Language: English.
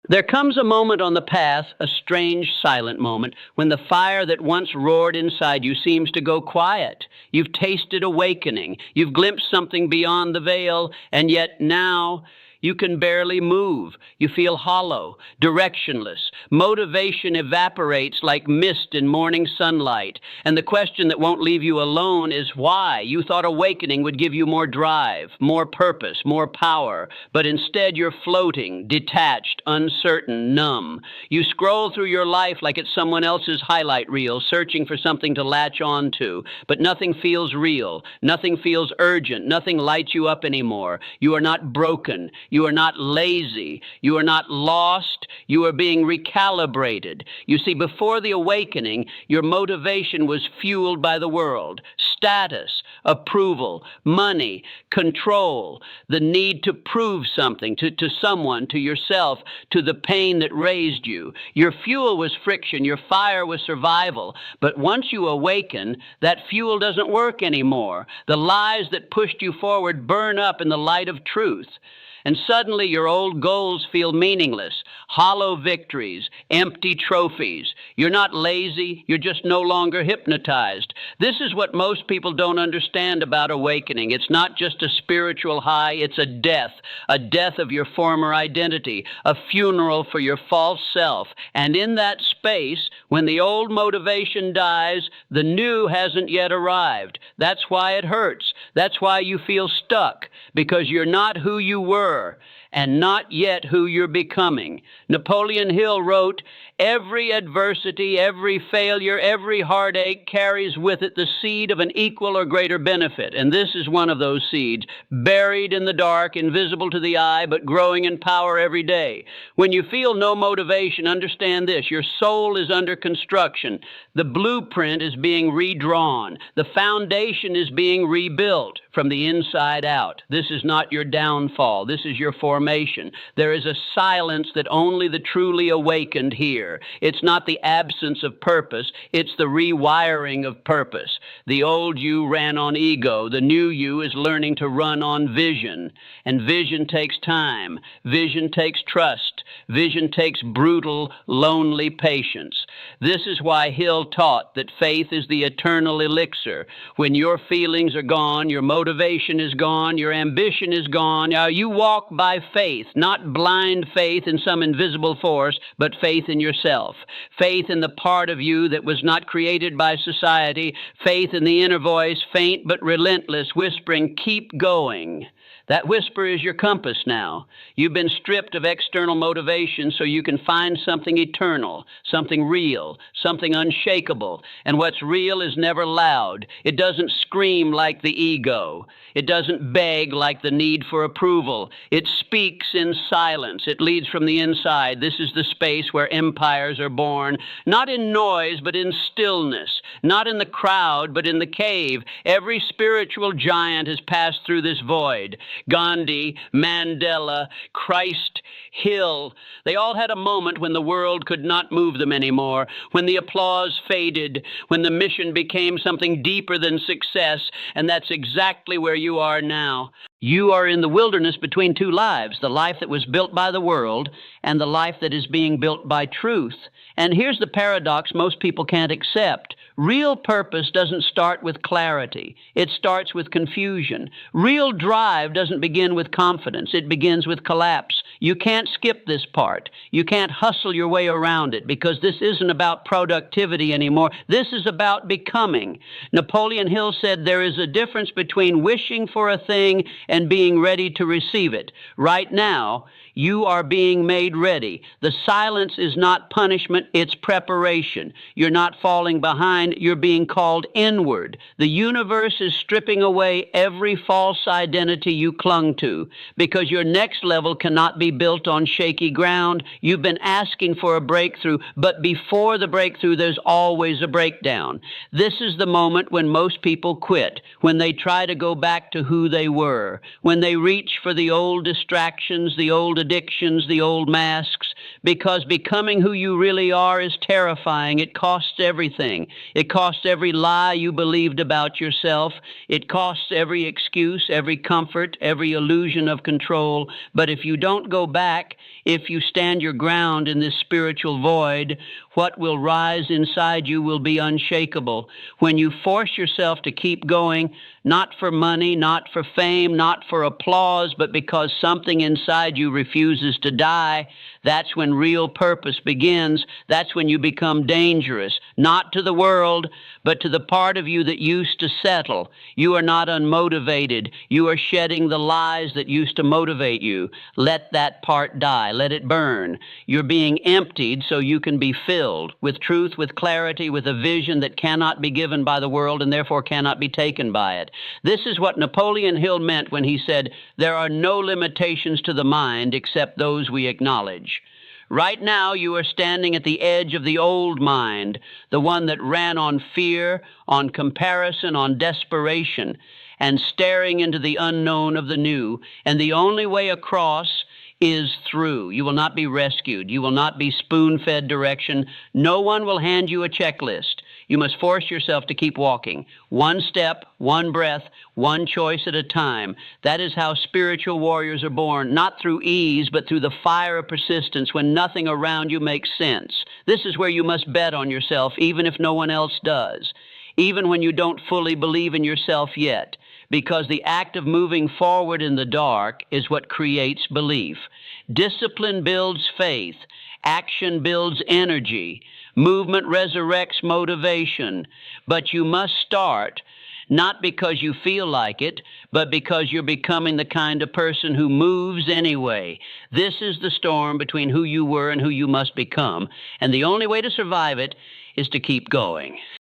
There comes a moment on the path, a strange silent moment, when the fire that once roared inside you seems to go quiet. You've tasted awakening. You've glimpsed something beyond the veil, and yet now you can barely move. You feel hollow, directionless. Motivation evaporates like mist in morning sunlight. And the question that won't leave you alone is why? You thought awakening would give you more drive, more purpose, more power. But instead you're floating, detached, uncertain, numb. You scroll through your life like it's someone else's highlight reel, searching for something to latch on to. But nothing feels real. Nothing feels urgent. Nothing lights you up anymore. You are not broken. You are not lazy. You are not lost. You are being recalibrated. You see, before the awakening, your motivation was fueled by the world. Status, approval, money, control, the need to prove something to someone, to yourself, to the pain that raised you. Your fuel was friction. Your fire was survival. But once you awaken, that fuel doesn't work anymore. The lies that pushed you forward burn up in the light of truth. And suddenly your old goals feel meaningless, hollow victories, empty trophies. You're not lazy, you're just no longer hypnotized. This is what most people don't understand about awakening. It's not just a spiritual high, it's a death of your former identity, a funeral for your false self. And in that space, when the old motivation dies, the new hasn't yet arrived. That's why it hurts. That's why you feel stuck, because you're not who you were and not yet who you're becoming. Napoleon Hill wrote, "Every adversity, every failure, every heartache carries with it the seed of an equal or greater benefit." And this is one of those seeds, buried in the dark, invisible to the eye, but growing in power every day. When you feel no motivation, understand this: your soul is under construction. The blueprint is being redrawn. The foundation is being rebuilt from the inside out. This is not your downfall. This is your formation. There is a silence that only the truly awakened hear. It's not the absence of purpose. It's the rewiring of purpose. The old you ran on ego. The new you is learning to run on vision. And vision takes time. Vision takes trust. Vision takes brutal, lonely patience. This is why Hill taught that faith is the eternal elixir. When your feelings are gone, your motivation is gone, your ambition is gone. Now you walk by faith, not blind faith in some invisible force, but faith in yourself. Faith in the part of you that was not created by society. Faith in the inner voice, faint but relentless, whispering, "Keep going." That whisper is your compass now. You've been stripped of external motivation so you can find something eternal, something real, something unshakable. And what's real is never loud. It doesn't scream like the ego. It doesn't beg like the need for approval. It speaks in silence. It leads from the inside. This is the space where empires are born, not in noise, but in stillness, not in the crowd, but in the cave. Every spiritual giant has passed through this void. Gandhi, Mandela, Christ, Hill, they all had a moment when the world could not move them anymore, when the applause faded, when the mission became something deeper than success, and that's exactly where you are now. You are in the wilderness between two lives, the life that was built by the world and the life that is being built by truth. And here's the paradox most people can't accept. Real purpose doesn't start with clarity. It starts with confusion. Real drive doesn't begin with confidence. It begins with collapse. You can't skip this part. You can't hustle your way around it, because this isn't about productivity anymore. This is about becoming. Napoleon Hill said there is a difference between wishing for a thing and being ready to receive it. Right now, you are being made ready. The silence is not punishment, it's preparation. You're not falling behind, you're being called inward. The universe is stripping away every false identity you clung to, because your next level cannot be built on shaky ground. You've been asking for a breakthrough, but before the breakthrough, there's always a breakdown. This is the moment when most people quit, when they try to go back to who they were, when they reach for the old distractions, the old addictions, the old masks, because becoming who you really are is terrifying. It costs everything. It costs every lie you believed about yourself. It costs every excuse, every comfort, every illusion of control. But if you don't go back, if you stand your ground in this spiritual void, what will rise inside you will be unshakable. When you force yourself to keep going, not for money, not for fame, not for applause, but because something inside you refuses to die, that's when real purpose begins. That's when you become dangerous, not to the world, but to the part of you that used to settle. You are not unmotivated. You are shedding the lies that used to motivate you. Let that part die. Let it burn. You're being emptied so you can be filled with truth, with clarity, with a vision that cannot be given by the world and therefore cannot be taken by it. This is what Napoleon Hill meant when he said, "There are no limitations to the mind except those we acknowledge." Right now, you are standing at the edge of the old mind, the one that ran on fear, on comparison, on desperation, and staring into the unknown of the new. And the only way across is through. You will not be rescued. You will not be spoon-fed direction. No one will hand you a checklist. You must force yourself to keep walking. One step, one breath, one choice at a time. That is how spiritual warriors are born, not through ease, but through the fire of persistence when nothing around you makes sense. This is where you must bet on yourself, even if no one else does, even when you don't fully believe in yourself yet, because the act of moving forward in the dark is what creates belief. Discipline builds faith. Action builds energy. Movement resurrects motivation. But you must start, not because you feel like it, but because you're becoming the kind of person who moves anyway. This is the storm between who you were and who you must become. And the only way to survive it is to keep going.